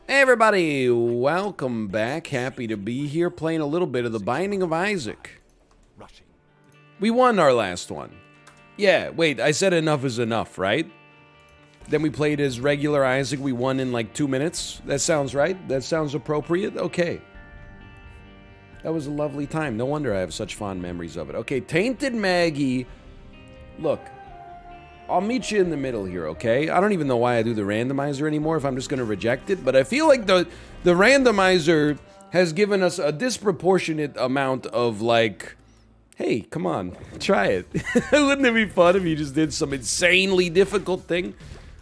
Hey everybody, welcome back. Happy to be here playing a little bit of The Binding of Isaac. We won our last one. Yeah, wait, I said enough is enough, right? Then we played as regular Isaac. We won in like 2 minutes. That sounds right? That sounds appropriate? Okay. That was a lovely time. No wonder I have such fond memories of it. Okay, Tainted Maggie. Look, I'll meet you in the middle here, okay? I don't even know why I do the randomizer anymore if I'm just going to reject it, but I feel like the randomizer has given us a disproportionate amount of, like, hey, come on, try it. Wouldn't it be fun if you just did some insanely difficult thing?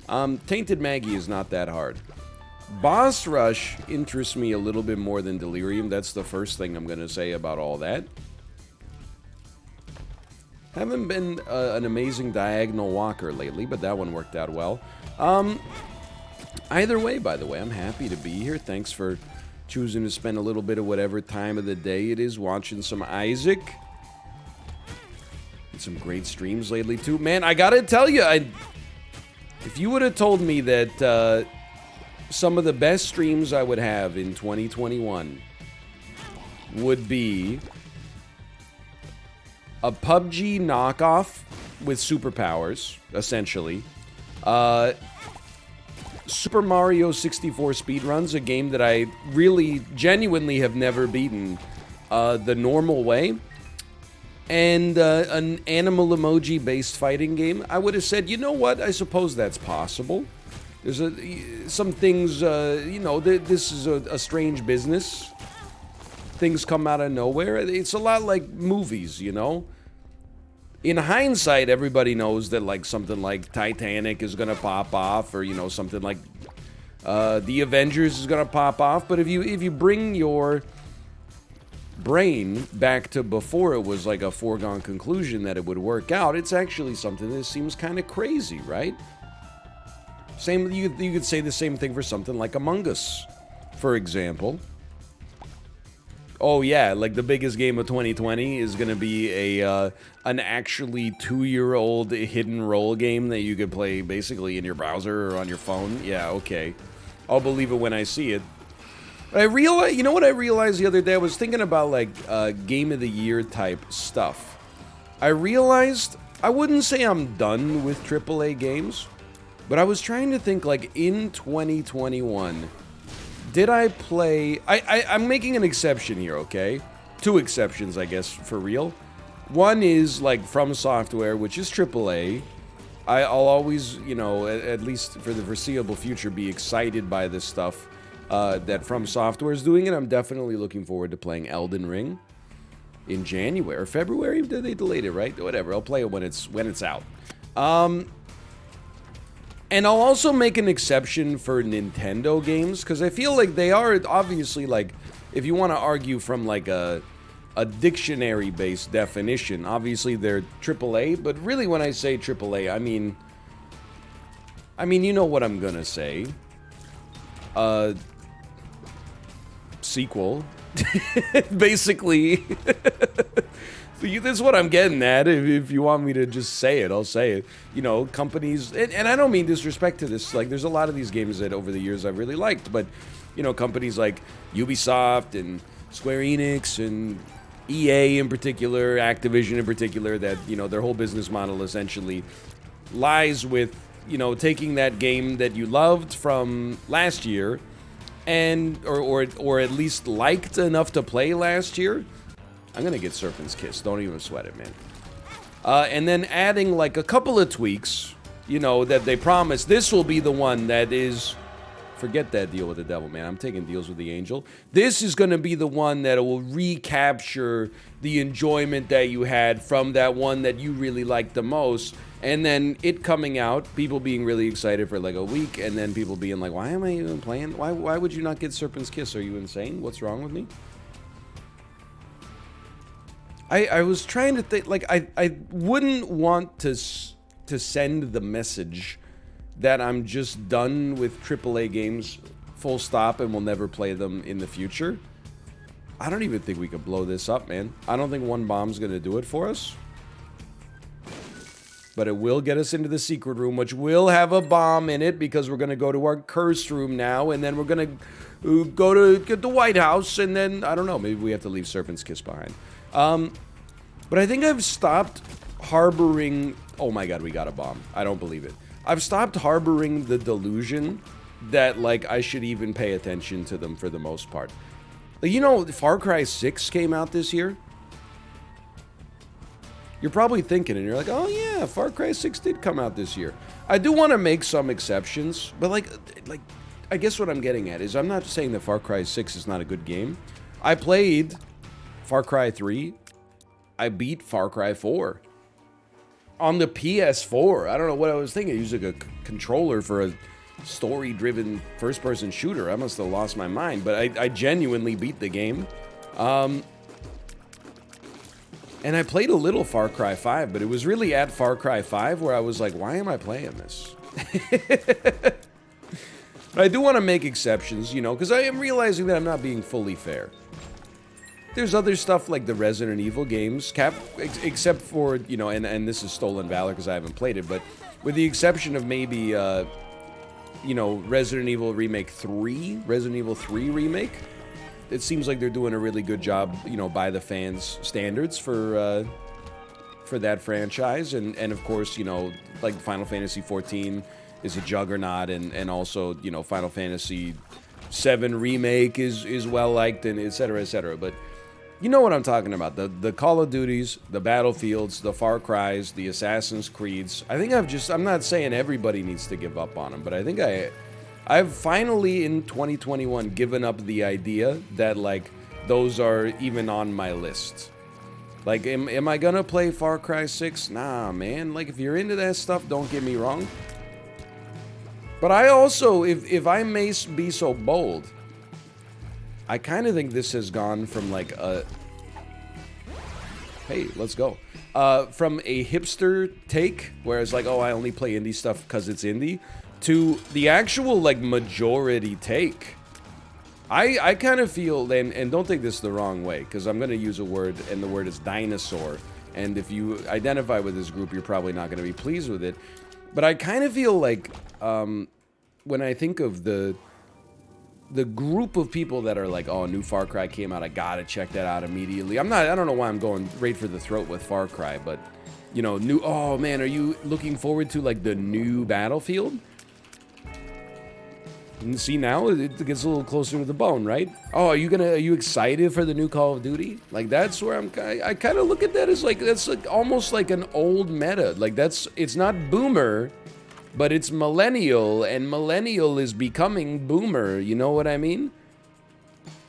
Tainted Maggie is not that hard. Boss Rush interests me a little bit more than Delirium. That's the first thing I'm going to say about all that. Haven't been an amazing diagonal walker lately, but that one worked out well. Either way, by the way, I'm happy to be here. Thanks for choosing to spend a little bit of whatever time of the day it is watching some Isaac. And some great streams lately, too. Man, I gotta tell you, if you would have told me that some of the best streams I would have in 2021 would be a PUBG knockoff with superpowers, essentially. Super Mario 64 speedruns, a game that I really, genuinely have never beaten the normal way. And an animal emoji-based fighting game. I would have said, you know what, I suppose that's possible. There's some things, you know, this is a strange business. Things come out of nowhere. It's a lot like movies, you know? In hindsight, everybody knows that, like, something like Titanic is gonna pop off, or, you know, something like The Avengers is gonna pop off. But if you bring your brain back to before it was like a foregone conclusion that it would work out, it's actually something that seems kind of crazy, right? Same, you could say the same thing for something like Among Us, for example. Oh yeah, like the biggest game of 2020 is gonna be an actually 2-year-old hidden role game that you could play basically in your browser or on your phone. Yeah, okay. I'll believe it when I see it. But I realize, you know what I realized the other day? I was thinking about like Game of the Year type stuff. I realized I wouldn't say I'm done with AAA games, but I was trying to think, like, in 2021, did I play... I'm making an exception here, okay? 2 exceptions, I guess, for real. One is, like, From Software, which is AAA. I'll always, you know, at least for the foreseeable future, be excited by this stuff that From Software is doing, and I'm definitely looking forward to playing Elden Ring in January or February. They delayed it, right? Whatever. I'll play it when it's out. And I'll also make an exception for Nintendo games, because I feel like they are obviously, like, if you want to argue from like a dictionary-based definition, obviously they're AAA. But really, when I say AAA, I mean, you know what I'm gonna say. Sequel. Basically. That's what I'm getting at. If you want me to just say it, I'll say it. You know, companies, and I don't mean disrespect to this, like, there's a lot of these games that over the years I've really liked, but, you know, companies like Ubisoft and Square Enix and EA in particular, Activision in particular, that, you know, their whole business model essentially lies with, you know, taking that game that you loved from last year and, or at least liked enough to play last year. I'm gonna get Serpent's Kiss, don't even sweat it, man. And then adding like a couple of tweaks, you know, that they promise this will be the one that is... Forget that deal with the devil, man. I'm taking deals with the angel. This is gonna be the one that will recapture the enjoyment that you had from that one that you really liked the most. And then it coming out, people being really excited for like a week, and then people being like, why am I even playing? Why would you not get Serpent's Kiss? Are you insane? What's wrong with me? I was trying to think, like, I wouldn't want to send the message that I'm just done with AAA games, full stop, and will never play them in the future. I don't even think we could blow this up, man. I don't think one bomb's gonna do it for us. but it will get us into the secret room, which will have a bomb in it because we're going to go to our cursed room now, and then we're going to go to get the White House, and then, I don't know, maybe we have to leave Serpent's Kiss behind. But I think I've stopped harboring... Oh my god, we got a bomb. I don't believe it. I've stopped harboring the delusion that, like, I should even pay attention to them for the most part. Like, you know, Far Cry 6 came out this year. You're probably thinking, and you're like, oh yeah, Far Cry 6 did come out this year. I do want to make some exceptions, but like, I guess what I'm getting at is I'm not saying that Far Cry 6 is not a good game. I played Far Cry 3. I beat Far Cry 4. On the PS4. I don't know what I was thinking. Using a controller for a story-driven first-person shooter. I must have lost my mind, but I genuinely beat the game. And I played a little Far Cry 5, but it was really at Far Cry 5 where I was like, why am I playing this? But I do want to make exceptions, you know, because I am realizing that I'm not being fully fair. There's other stuff like the Resident Evil games, except for, you know, and this is Stolen Valor because I haven't played it, but with the exception of maybe, you know, Resident Evil Remake 3, Resident Evil 3 Remake, it seems like they're doing a really good job, you know, by the fans' standards for that franchise, and of course, you know, like Final Fantasy 14 is a juggernaut, and also, you know, Final Fantasy 7 Remake is well liked, and etc., etc. But you know what I'm talking about, the Call of Duties, the Battlefields, the Far Cries, the Assassin's Creeds. I think I'm not saying everybody needs to give up on them, but I think I've finally in 2021 given up the idea that, like, those are even on my list. Like, am I gonna play Far Cry 6? Nah, man. Like, if you're into that stuff, don't get me wrong. But I also, if I may be so bold, I kind of think this has gone from, like, a... Hey, let's go. From a hipster take, where it's like, oh, I only play indie stuff because it's indie, to the actual, like, majority take. I kind of feel, and don't take this the wrong way, because I'm going to use a word, and the word is dinosaur, and if you identify with this group, you're probably not going to be pleased with it, but I kind of feel like, when I think of the group of people that are like, oh, new Far Cry came out, I gotta check that out immediately. I don't know why I'm going right for the throat with Far Cry, but, you know, oh man, are you looking forward to, like, the new Battlefield? And see, now it gets a little closer to the bone, right? Oh, are you excited for the new Call of Duty? Like, that's where I kind of look at that as, like, that's like almost like an old meta. Like, it's not boomer, but it's millennial, and millennial is becoming boomer, you know what I mean?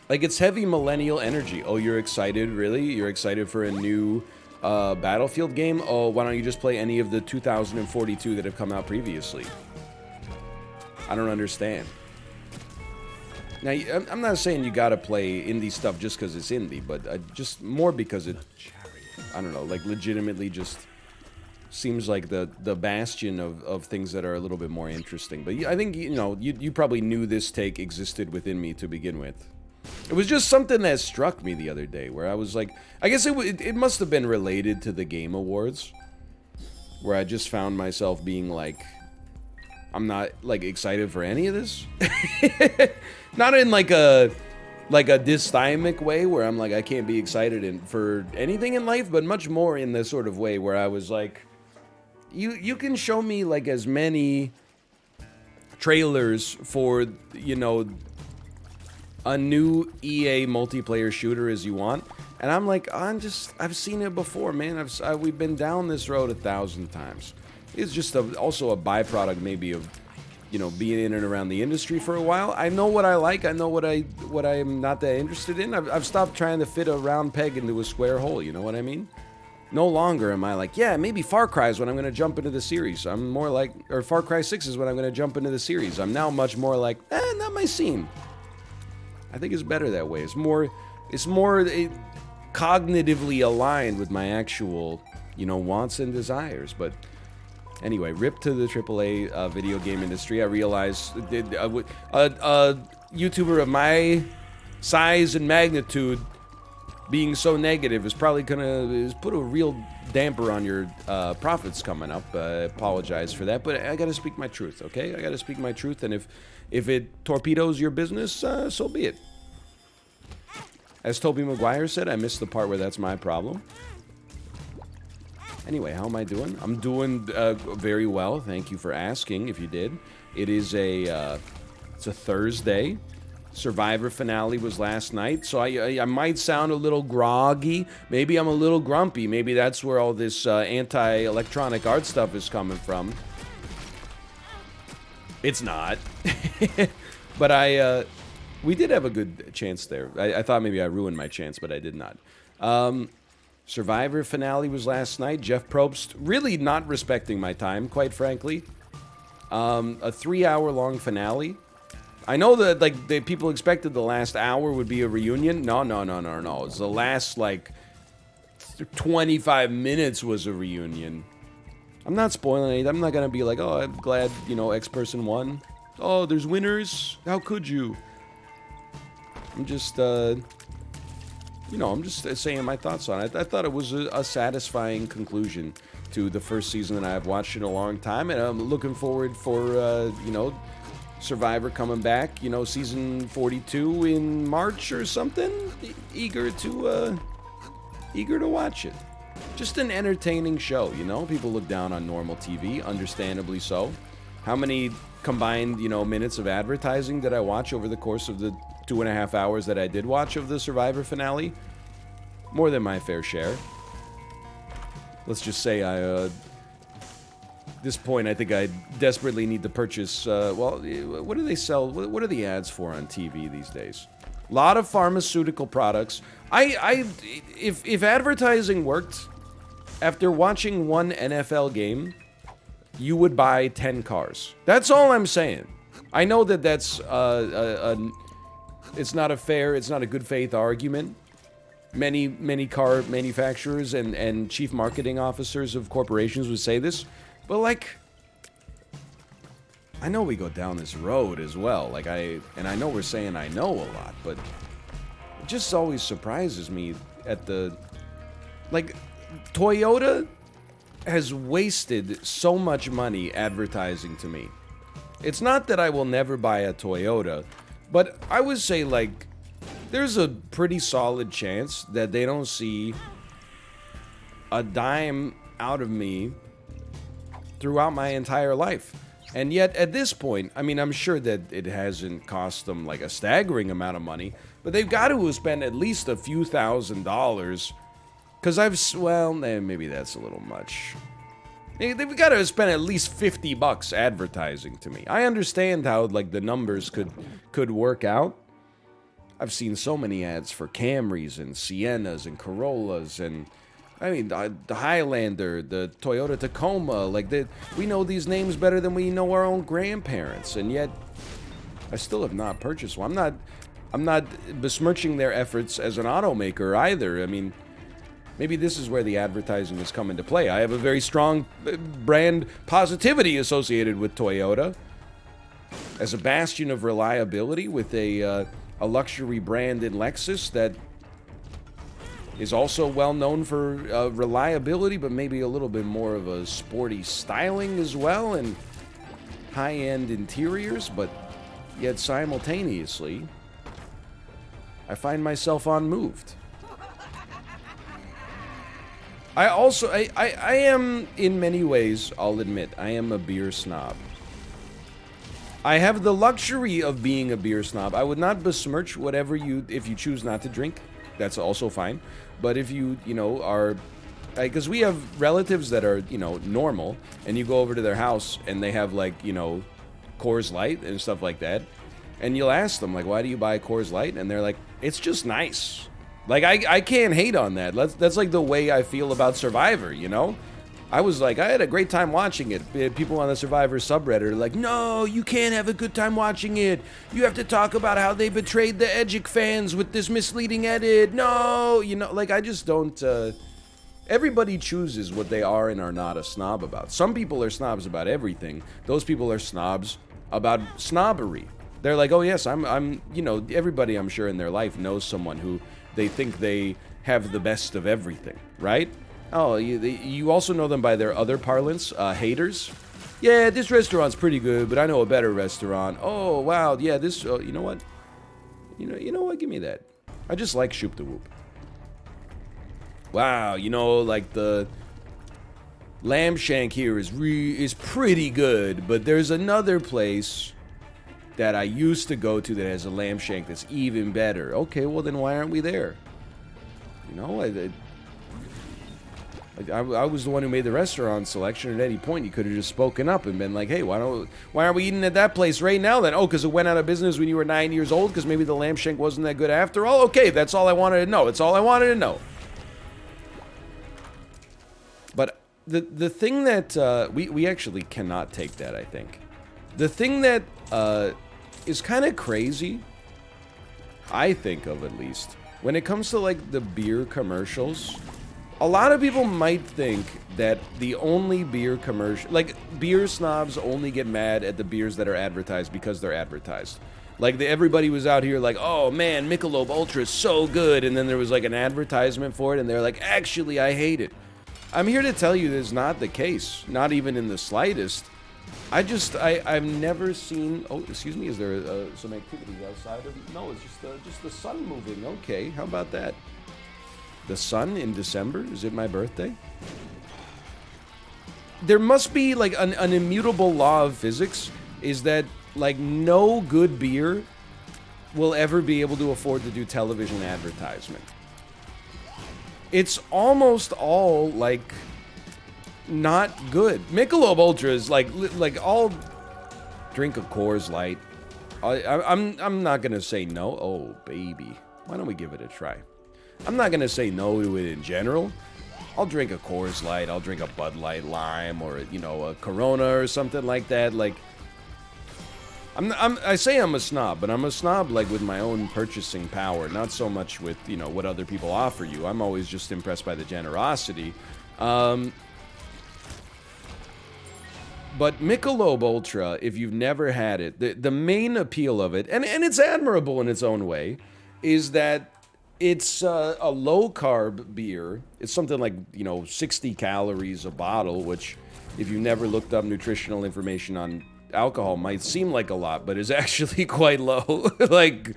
Like, it's heavy millennial energy. Oh, you're excited, really? You're excited for a new Battlefield game? Oh, why don't you just play any of the 2042 that have come out previously? I don't understand. Now, I'm not saying you gotta play indie stuff just because it's indie, but just more because it, I don't know, like, legitimately just seems like the bastion of things that are a little bit more interesting. But I think, you know, you probably knew this take existed within me to begin with. It was just something that struck me the other day, where I was like, I guess it must have been related to the Game Awards, where I just found myself being like, I'm not, like, excited for any of this. Not in, like a dysthymic way, where I'm like, I can't be excited for anything in life, but much more in the sort of way where I was like, you can show me, like, as many trailers for, you know, a new EA multiplayer shooter as you want, and I'm like, I've seen it before, man. We've been down this road 1,000 times. It's just also a byproduct maybe of, you know, being in and around the industry for a while. I know what I like. I know what I'm not that interested in. I've stopped trying to fit a round peg into a square hole. You know what I mean? No longer am I like, yeah, maybe Far Cry is when I'm going to jump into the series. I'm more like, or Far Cry 6 is when I'm going to jump into the series. I'm now much more like, not my scene. I think it's better that way. It's more cognitively aligned with my actual, you know, wants and desires. But anyway, rip to the AAA video game industry. I realized a YouTuber of my size and magnitude being so negative is probably gonna put a real damper on your profits coming up. I apologize for that, but I gotta speak my truth, okay? I gotta speak my truth, and if it torpedoes your business, so be it. As Tobey Maguire said, I missed the part where that's my problem. Anyway, how am I doing? I'm doing very well. Thank you for asking, if you did. It is it's a Thursday. Survivor finale was last night, so I might sound a little groggy. Maybe I'm a little grumpy. Maybe that's where all this anti-electronic art stuff is coming from. It's not. But we did have a good chance there. I thought maybe I ruined my chance, but I did not. Survivor finale was last night. Jeff Probst really not respecting my time, quite frankly. A 3-hour-long finale. I know that the people expected the last hour would be a reunion. No. It's the last 25 minutes was a reunion. I'm not spoiling anything. I'm not gonna be like, oh, I'm glad X person won. Oh, there's winners. How could you? I'm just I'm just saying my thoughts on it. I thought it was a satisfying conclusion to the first season that I've watched in a long time, and I'm looking forward for Survivor coming back, season 42 in March or something. Eager to watch it. Just an entertaining show, People look down on normal TV, understandably so. How many combined, minutes of advertising did I watch over the course of the 2.5 hours that I did watch of the Survivor finale? More than my fair share. Let's just say at this point, I think I desperately need to purchase, what do they sell? What are the ads for on TV these days? A lot of pharmaceutical products. If advertising worked, after watching one NFL game, you would buy 10 cars. That's all I'm saying. I know that that's it's not a good faith argument. Many car manufacturers and chief marketing officers of corporations would say this, but I know we go down this road as well. I know we're saying I know a lot, but it just always surprises me at Toyota has wasted so much money advertising to me. It's not that I will never buy a Toyota, but I would say there's a pretty solid chance that they don't see a dime out of me throughout my entire life. And yet, at this point, I'm sure that it hasn't cost them a staggering amount of money, but they've got to have spent at least a few $1,000s. Because maybe that's a little much. They've got to spend at least $50 advertising to me. I understand how the numbers could work out. I've seen so many ads for Camrys and Siennas and Corollas and the Highlander, the Toyota Tacoma. We know these names better than we know our own grandparents, and yet I still have not purchased one. I'm not besmirching their efforts as an automaker either. Maybe this is where the advertising has come into play. I have a very strong brand positivity associated with Toyota as a bastion of reliability with a luxury brand in Lexus that is also well known for reliability, but maybe a little bit more of a sporty styling as well, and high-end interiors, but yet simultaneously, I find myself unmoved. I am, in many ways, I'll admit, I am a beer snob. I have the luxury of being a beer snob. I would not besmirch if you choose not to drink, that's also fine. But if you are, because we have relatives that are, normal, and you go over to their house and they have Coors Light and stuff like that, and you'll ask them, why do you buy Coors Light? And they're like, it's just nice. I can't hate on that. That's the way I feel about Survivor, I was I had a great time watching it. People on the Survivor subreddit are like, no, you can't have a good time watching it. You have to talk about how they betrayed the Edgic fans with this misleading edit. No, I just don't... Everybody chooses what they are and are not a snob about. Some people are snobs about everything. Those people are snobs about snobbery. They're like, oh yes, I'm, you know, everybody I'm sure in their life knows someone who they think they have the best of everything, right? Oh, you also know them by their other parlance, haters. Yeah, this restaurant's pretty good, but I know a better restaurant. Oh, wow, yeah, this, you know what? You know what? Give me that. I just like Shoop the Whoop. Wow, you know, like the lamb shank here is pretty good, but there's another place that I used to go to that has a lamb shank that's even better. Okay, well then why aren't we there? You know, I was the one who made the restaurant selection. At any point, you could have just spoken up and been like, "Hey, why aren't we eating at that place right now?" Then, oh, because it went out of business when you were 9 years old. Because maybe the lamb shank wasn't that good after all. Okay, that's all I wanted to know. It's all I wanted to know. But the thing that we actually cannot take that. I think the thing that is kind of crazy, I think of at least, when it comes to like the beer commercials. A lot of people might think that the only beer commercial, like beer snobs only get mad at the beers that are advertised because they're advertised. Like everybody was out here like, oh man, Michelob Ultra is so good, and then there was like an advertisement for it, and they're like, actually, I hate it. I'm here to tell you that's not the case, not even in the slightest. I've never seen. Oh, excuse me. Is there some activity outside of? No, it's just the sun moving. Okay, how about that? The sun in December? Is it my birthday? There must be like an immutable law of physics, is that like no good beer will ever be able to afford to do television advertisement. It's almost all like not good. Michelob Ultra is like I'll drink a Coors Light. I'm not gonna say no. Oh baby, why don't we give it a try? I'm not gonna say no to it in general. I'll drink a Coors Light, I'll drink a Bud Light Lime, or you know, a Corona or something like that. Like, I say I'm a snob, but I'm a snob like with my own purchasing power, not so much with, you know, what other people offer you. I'm always just impressed by the generosity. But Michelob Ultra, if you've never had it, the main appeal of it, and it's admirable in its own way, is that it's a low-carb beer. It's something like, you know, 60 calories a bottle, which, if you never looked up nutritional information on alcohol, might seem like a lot, but is actually quite low. Like,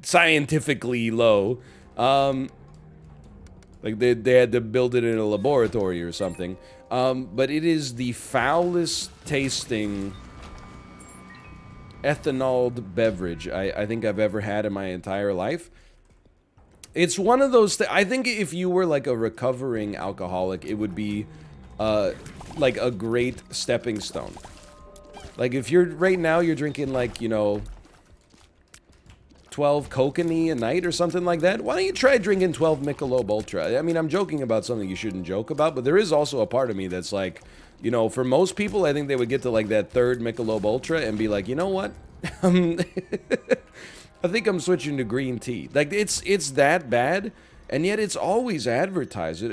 scientifically low. Like, they had to build it in a laboratory or something. But it is the foulest-tasting ethanol beverage I think I've ever had in my entire life. It's one of those I think if you were like a recovering alcoholic, it would be like a great stepping stone. Like if you're right now you're drinking like, you know, 12 Kokanee a night or something like that, why don't you try drinking 12 Michelob Ultra? I mean, I'm joking about something you shouldn't joke about, but there is also a part of me that's like, you know, for most people, I think they would get to like that third Michelob Ultra and be like, you know what? I think I'm switching to green tea. Like, it's that bad, and yet it's always advertised.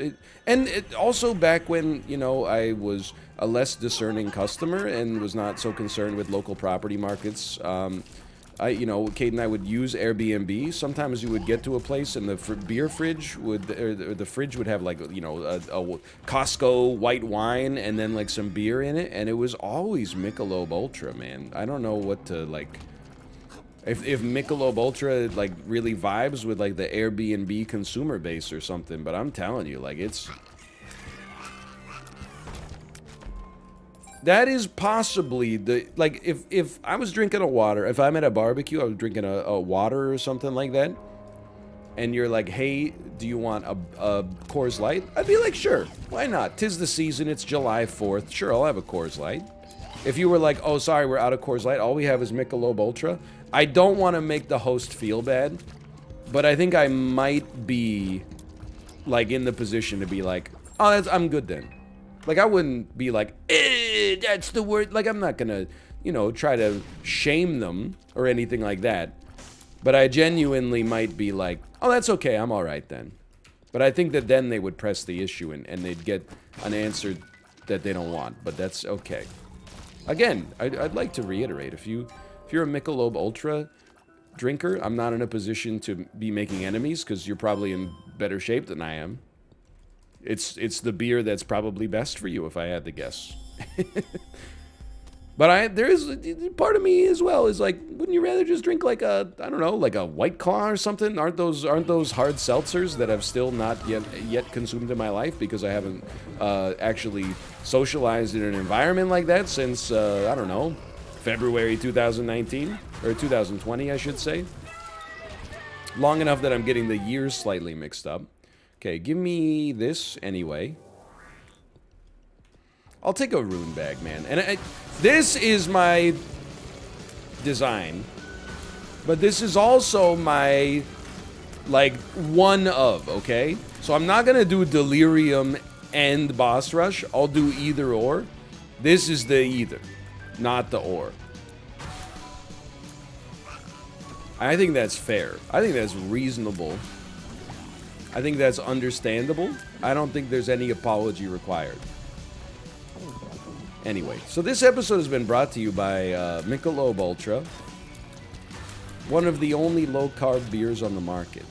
And also back when, you know, I was a less discerning customer and was not so concerned with local property markets, you know, Kate and I would use Airbnb. Sometimes you would get to a place and the beer fridge would, or the fridge would have like, you know, a Costco white wine and then like some beer in it, and it was always Michelob Ultra, man. I don't know what to like. If Michelob Ultra like really vibes with like the Airbnb consumer base or something, but I'm telling you, like that is possibly the, like if I was drinking a water, if I'm at a barbecue, I was drinking a water or something like that, and you're like, hey, do you want a Coors Light? I'd be like, sure, why not? 'Tis the season, it's July 4th, sure, I'll have a Coors Light. If you were like, oh, sorry, we're out of Coors Light, all we have is Michelob Ultra, I don't want to make the host feel bad, but I think I might be, like, in the position to be like, oh, I'm good then. Like, I wouldn't be like, that's the word. Like, I'm not gonna, you know, try to shame them or anything like that. But I genuinely might be like, oh, that's okay, I'm all right then. But I think that then they would press the issue and they'd get an answer that they don't want. But that's okay. Again, I'd like to reiterate, if you If you're a Michelob Ultra drinker, I'm not in a position to be making enemies because you're probably in better shape than I am. It's the beer that's probably best for you, if I had to guess. But there is part of me as well is like, wouldn't you rather just drink like a, I don't know, like a White Claw or something? Aren't those hard seltzers that I've still not yet consumed in my life because I haven't actually socialized in an environment like that since I don't know, February 2019 or 2020, I should say. Long enough that I'm getting the years slightly mixed up. Okay, give me this anyway. I'll take a rune bag, man. And this is my design. But this is also my, like, one of, okay? So I'm not going to do Delirium and Boss Rush. I'll do either or. This is the either, not the or. I think that's fair. I think that's reasonable. I think that's understandable. I don't think there's any apology required. Anyway, so this episode has been brought to you by Michelob Ultra, one of the only low-carb beers on the market.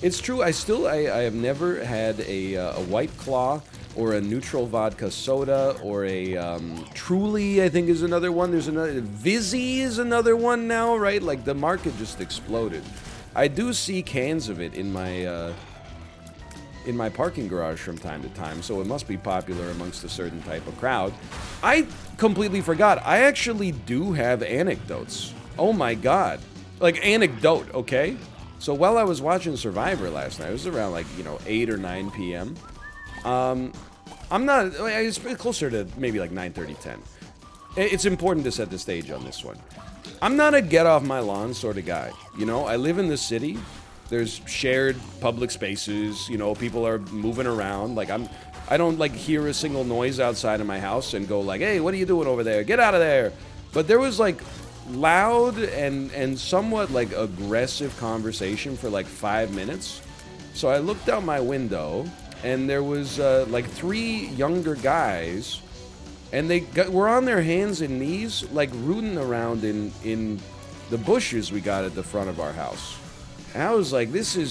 It's true, I have never had a White Claw or a neutral vodka soda or a Truly, I think is another one. There's another, Vizzy is another one now, right? Like, the market just exploded. I do see cans of it in my parking garage from time to time, so it must be popular amongst a certain type of crowd. I completely forgot. I actually do have anecdotes. Oh my god. Like, anecdote, okay? So while I was watching Survivor last night, it was around like, 8 or 9 p.m. I'm not, it's closer to maybe like 9:30, 10. It's important to set the stage on this one. I'm not a get off my lawn sort of guy. I live in the city. There's shared public spaces, people are moving around. Like, I don't, like, hear a single noise outside of my house and go, like, hey, what are you doing over there? Get out of there. But there was, like, loud and somewhat, like, aggressive conversation for, like, 5 minutes. So I looked out my window, and there was, like, 3 younger guys, and they were on their hands and knees, like, rooting around in the bushes we got at the front of our house. And I was like,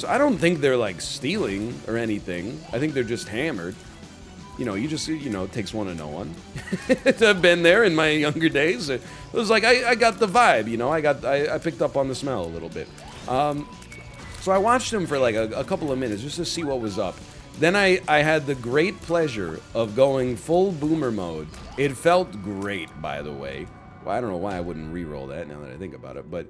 I don't think they're, like, stealing or anything. I think they're just hammered. It takes one to know one. I've been there in my younger days. It was like, I got the vibe, I picked up on the smell a little bit. So I watched them for, like, a couple of minutes just to see what was up. Then I had the great pleasure of going full boomer mode. It felt great, by the way. Well, I don't know why I wouldn't re-roll that now that I think about it, but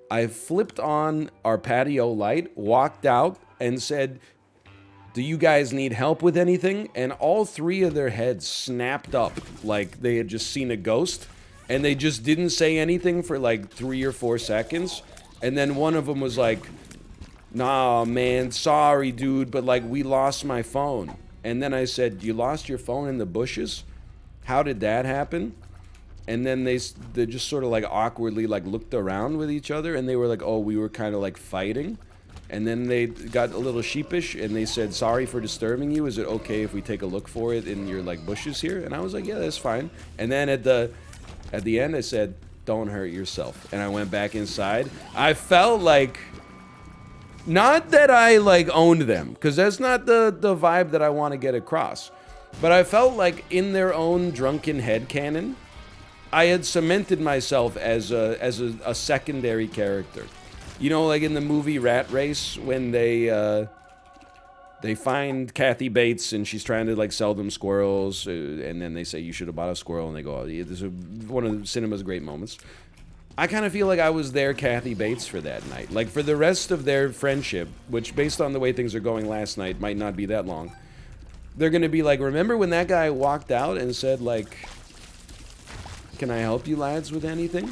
I flipped on our patio light, walked out, and said, do you guys need help with anything? And all 3 of their heads snapped up like they had just seen a ghost, and they just didn't say anything for like 3 or 4 seconds. And then one of them was like, nah, man, sorry, dude, but like, we lost my phone. And then I said, you lost your phone in the bushes? How did that happen? And then they just sort of like awkwardly like looked around with each other, and they were like, oh, we were kind of like fighting. And then they got a little sheepish, and they said, sorry for disturbing you. Is it okay if we take a look for it in your like bushes here? And I was like, yeah, that's fine. And then at the end, I said, don't hurt yourself. And I went back inside. I felt like, not that I like owned them, because that's not the vibe that I want to get across. But I felt like in their own drunken headcanon, I had cemented myself as a secondary character. Like in the movie Rat Race, when they find Kathy Bates and she's trying to like sell them squirrels, and then they say you should have bought a squirrel, and they go, oh, yeah, this is one of the cinema's great moments. I kind of feel like I was their Kathy Bates for that night. Like, for the rest of their friendship, which based on the way things are going last night might not be that long, they're gonna be like, remember when that guy walked out and said like, can I help you lads with anything?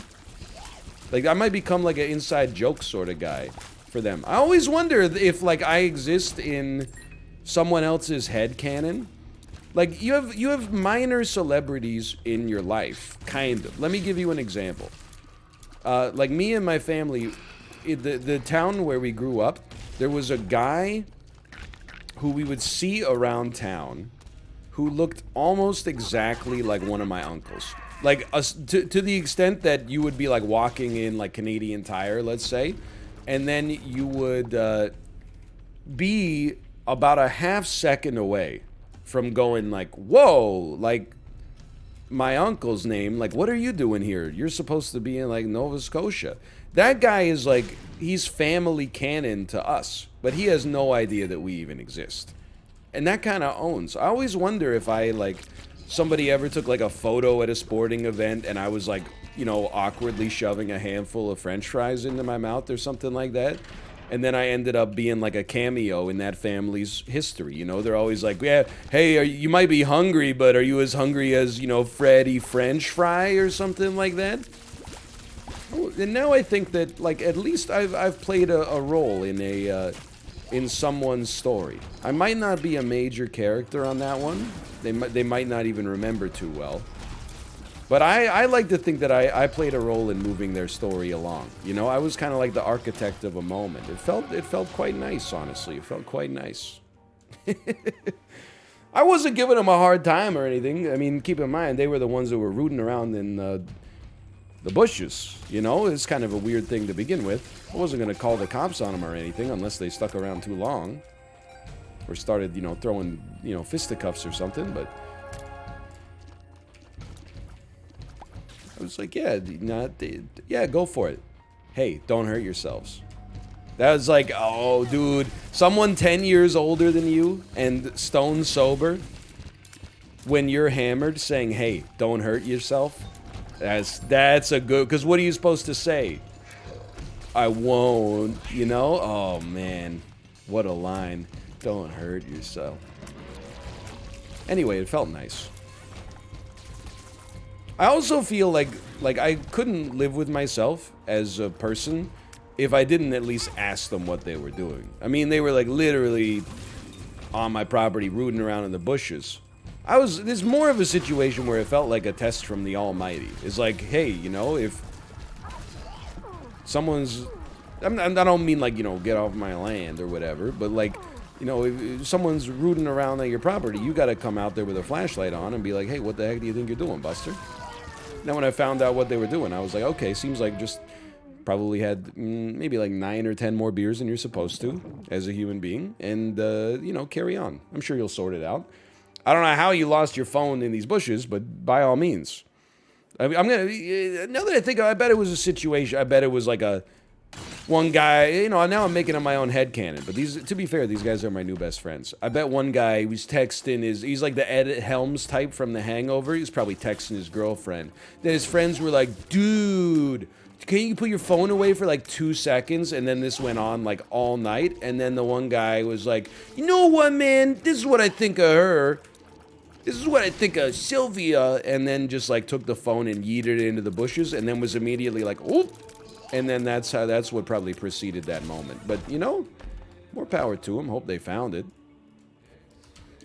Like, I might become like an inside joke sort of guy for them. I always wonder if like I exist in someone else's headcanon. Like, you have minor celebrities in your life, kind of. Let me give you an example. Like, me and my family, the town where we grew up, there was a guy who we would see around town who looked almost exactly like one of my uncles. Like, to the extent that you would be, like, walking in, like, Canadian Tire, let's say, and then you would be about a half second away from going, like, whoa, like, my uncle's name, like, what are you doing here? You're supposed to be in, like, Nova Scotia. That guy is, like, he's family canon to us, but he has no idea that we even exist. And that kind of owns. I always wonder if I, like, somebody ever took, like, a photo at a sporting event and I was, like, you know, awkwardly shoving a handful of French fries into my mouth or something like that. And then I ended up being like a cameo in that family's history. You know, they're always like, yeah, hey, you might be hungry, but are you as hungry as, you know, Freddy French Fry or something like that? And now I think that, like, at least I've played a role in someone's story. I might not be a major character on that one. They might not even remember too well. But I like to think that I played a role in moving their story along. You know, I was kind of like the architect of a moment. It felt quite nice, honestly. It felt quite nice. I wasn't giving them a hard time or anything. I mean, keep in mind, they were the ones that were rooting around in the bushes. You know, it's kind of a weird thing to begin with. I wasn't going to call the cops on them or anything unless they stuck around too long. Or started, you know, throwing, you know, fisticuffs or something, but... I was like, yeah, yeah, go for it. Hey, don't hurt yourselves. That was like, oh, dude, someone 10 years older than you and stone sober, when you're hammered, saying, hey, don't hurt yourself. That's a good, because what are you supposed to say? I won't, you know? Oh, man, what a line. Don't hurt yourself. Anyway, it felt nice. I also feel like I couldn't live with myself as a person if I didn't at least ask them what they were doing. I mean, they were like literally on my property rooting around in the bushes. There's more of a situation where it felt like a test from the Almighty. It's like, hey, you know, if someone's... I don't mean like, you know, get off my land or whatever, but like, you know, if someone's rooting around on your property, you gotta come out there with a flashlight on and be like, hey, what the heck do you think you're doing, Buster? Then when I found out what they were doing, I was like, okay, seems like just probably had maybe like 9 or 10 more beers than you're supposed to as a human being. And, you know, carry on. I'm sure you'll sort it out. I don't know how you lost your phone in these bushes, but by all means. I'm going to, now that I think, I bet it was a situation, I bet it was like one guy, you know, now I'm making up my own headcanon, but to be fair, these guys are my new best friends. I bet one guy was texting he's like the Ed Helms type from The Hangover. He was probably texting his girlfriend. Then his friends were like, dude, can you put your phone away for like 2 seconds? And then this went on like all night. And then the one guy was like, you know what, man? This is what I think of her. This is what I think of Sylvia. And then just like took the phone and yeeted it into the bushes and then was immediately like, oop. And then that's what probably preceded that moment. But, you know, more power to them. Hope they found it.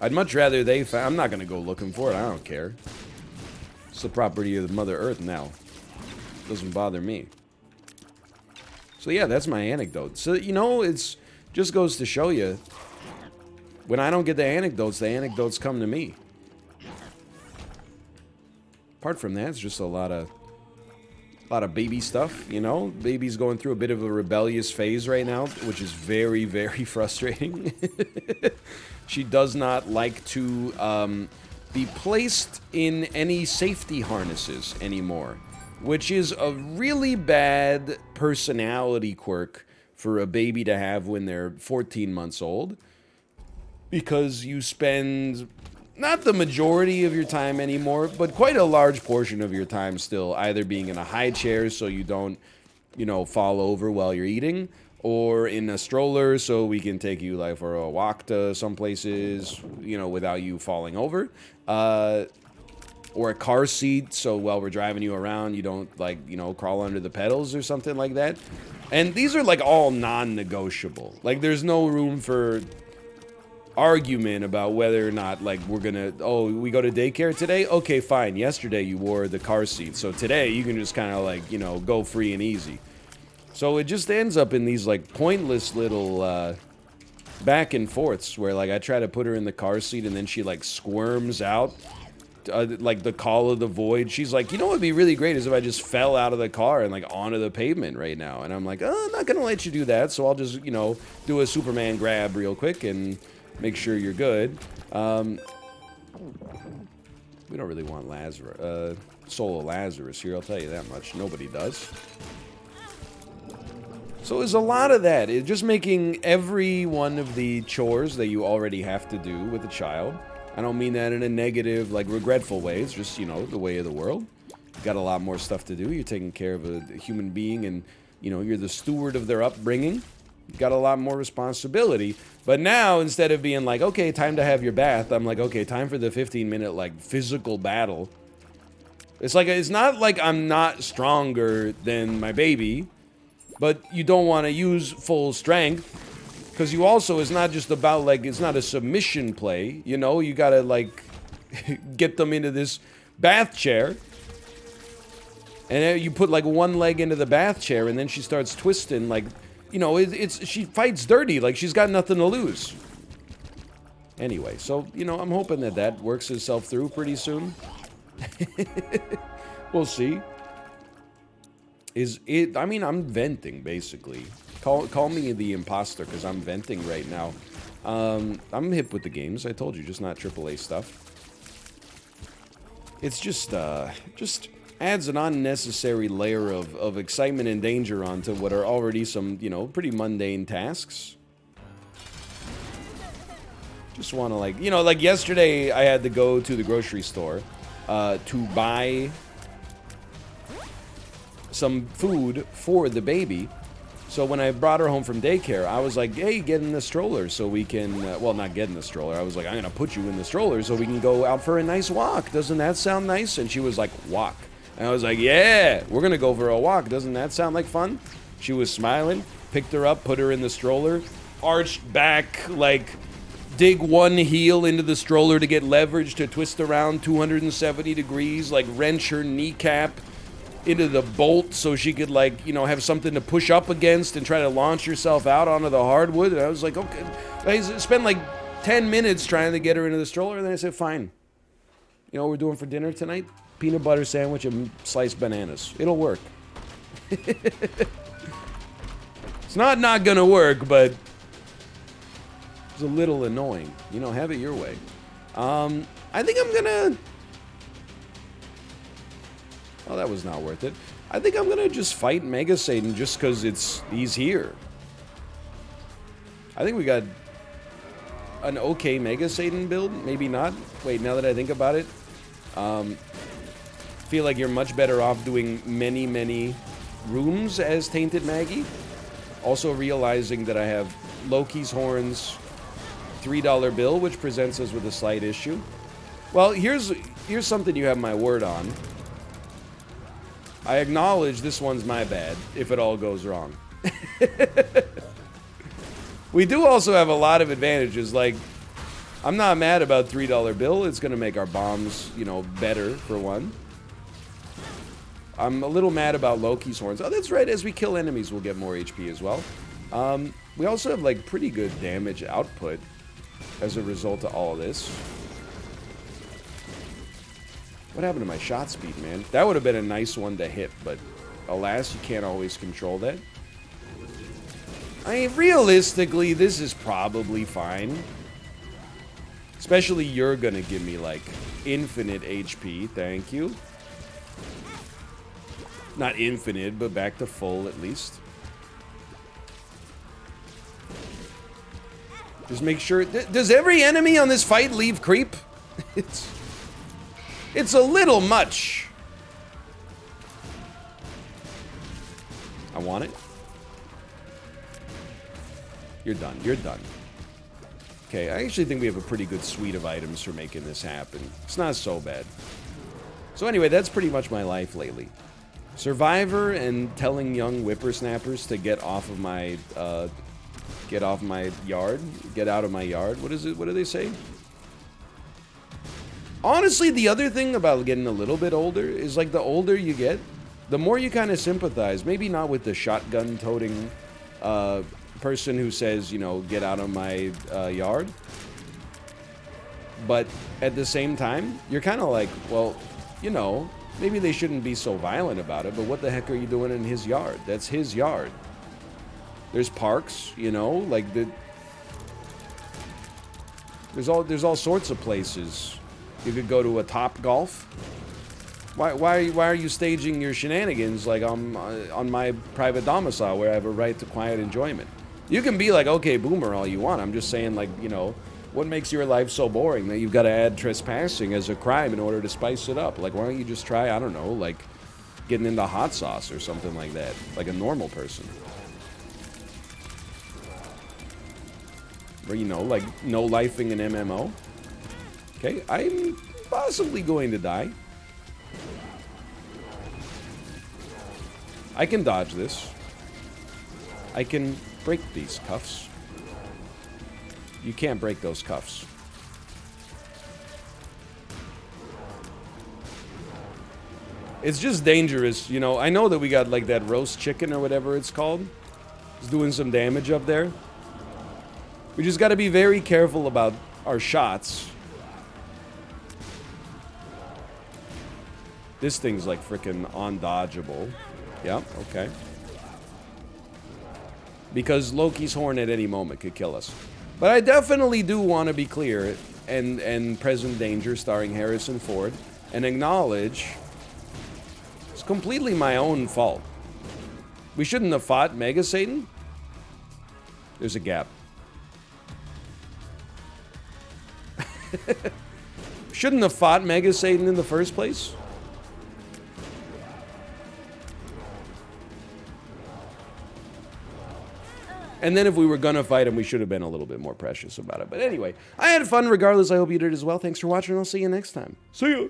I'd much rather I'm not going to go looking for it. I don't care. It's the property of Mother Earth now. Doesn't bother me. So, yeah, that's my anecdote. So, you know, it's just goes to show you, when I don't get the anecdotes come to me. Apart from that, it's just a lot of baby stuff, you know? Baby's going through a bit of a rebellious phase right now, which is very, very frustrating. She does not like to be placed in any safety harnesses anymore, which is a really bad personality quirk for a baby to have when they're 14 months old, because you spend... not the majority of your time anymore, but quite a large portion of your time still either being in a high chair so you don't, you know, fall over while you're eating, or in a stroller so we can take you like for a walk to some places, you know, without you falling over, or a car seat so while we're driving you around you don't, like, you know, crawl under the pedals or something like that. And these are like all non-negotiable. Like, there's no room for argument about whether or not, like, we're gonna, oh, we go to daycare today? Okay, fine. Yesterday you wore the car seat, so today you can just kind of, like, you know, go free and easy. So it just ends up in these, like, pointless little back and forths where, like, I try to put her in the car seat and then she, like, squirms out like the call of the void. She's like, you know what would be really great is if I just fell out of the car and like onto the pavement right now. And I'm like, oh, I'm not gonna let you do that. So I'll just, you know, do a Superman grab real quick and make sure you're good. We don't really want Lazarus, Soul of Lazarus here. I'll tell you that much. Nobody does. So there's a lot of that. It's just making every one of the chores that you already have to do with a child. I don't mean that in a negative, like, regretful way. It's just, you know, the way of the world. You've got a lot more stuff to do. You're taking care of a human being and, you know, you're the steward of their upbringing. You've got a lot more responsibility. But now, instead of being like, okay, time to have your bath, I'm like, okay, time for the 15-minute, like, physical battle. It's like, it's not like I'm not stronger than my baby, but you don't want to use full strength. Because you also, it's not just about, like, it's not a submission play, you know? You gotta, like, get them into this bath chair. And then you put, like, one leg into the bath chair, and then she starts twisting, like, you know, she fights dirty, like, she's got nothing to lose. Anyway, so, you know, I'm hoping that that works itself through pretty soon. We'll see. I mean, I'm venting, basically. Call me the imposter, because I'm venting right now. I'm hip with the games, I told you, just not AAA stuff. It's just adds an unnecessary layer of excitement and danger onto what are already some, you know, pretty mundane tasks. Just want to, like, you know, like yesterday I had to go to the grocery store to buy some food for the baby. So when I brought her home from daycare, I was like, hey, get in the stroller so we can, well, not get in the stroller. I was like, I'm going to put you in the stroller so we can go out for a nice walk. Doesn't that sound nice? And she was like, walk. And I was like, yeah, we're going to go for a walk. Doesn't that sound like fun? She was smiling, picked her up, put her in the stroller, arched back, like, dig one heel into the stroller to get leverage to twist around 270 degrees, like wrench her kneecap into the bolt so she could, like, you know, have something to push up against and try to launch herself out onto the hardwood. And I was like, okay. I spent like 10 minutes trying to get her into the stroller, and then I said, fine. You know what we're doing for dinner tonight? Peanut butter sandwich and sliced bananas. It'll work. It's not gonna work, but it's a little annoying. You know, have it your way. I think I'm gonna... Oh, that was not worth it. I think I'm gonna just fight Mega Satan just because he's here. I think we got an okay Mega Satan build. Maybe not. Wait, now that I think about it, feel like you're much better off doing many, many rooms as Tainted Maggie. Also realizing that I have Loki's horns, $3 bill, which presents us with a slight issue. Well, here's something you have my word on. I acknowledge this one's my bad if it all goes wrong. We do also have a lot of advantages. Like, I'm not mad about $3 bill. It's going to make our bombs, you know, better, for one. I'm a little mad about Loki's horns. Oh, that's right. As we kill enemies, we'll get more HP as well. We also have, like, pretty good damage output as a result of all of this. What happened to my shot speed, man? That would have been a nice one to hit, but alas, you can't always control that. I mean, realistically, this is probably fine. Especially you're gonna give me, like, infinite HP. Thank you. Not infinite, but back to full, at least. Just make sure... Does every enemy on this fight leave creep? It's a little much. I want it. You're done. You're done. Okay, I actually think we have a pretty good suite of items for making this happen. It's not so bad. So anyway, that's pretty much my life lately. Survivor and telling young whippersnappers to get off of my yard. Get out of my yard. What is it? What do they say? Honestly, the other thing about getting a little bit older is, like, the older you get, the more you kind of sympathize. Maybe not with the shotgun-toting person who says, you know, get out of my yard. But at the same time, you're kind of like, well, you know, maybe they shouldn't be so violent about it, but what the heck are you doing in his yard? That's his yard. There's parks, you know, like there's all sorts of places. You could go to a Top Golf. Why are you staging your shenanigans like on my private domicile where I have a right to quiet enjoyment? You can be like, okay, boomer all you want. I'm just saying, like, you know, what makes your life so boring that you've got to add trespassing as a crime in order to spice it up? Like, why don't you just try, I don't know, like getting into hot sauce or something like that, like a normal person? Or, you know, like no lifing an MMO. Okay, I'm possibly going to die. I can dodge this. I can break these cuffs. You can't break those cuffs. It's just dangerous, you know. I know that we got like that roast chicken or whatever it's called. It's doing some damage up there. We just got to be very careful about our shots. This thing's like freaking undodgeable. Yep, okay. Because Loki's horn at any moment could kill us. But I definitely do want to be clear and Present Danger starring Harrison Ford and acknowledge it's completely my own fault. We shouldn't have fought Mega Satan. There's a gap. Shouldn't have fought Mega Satan in the first place. And then if we were gonna fight him, we should have been a little bit more precious about it. But anyway, I had fun regardless. I hope you did as well. Thanks for watching, and I'll see you next time. See ya!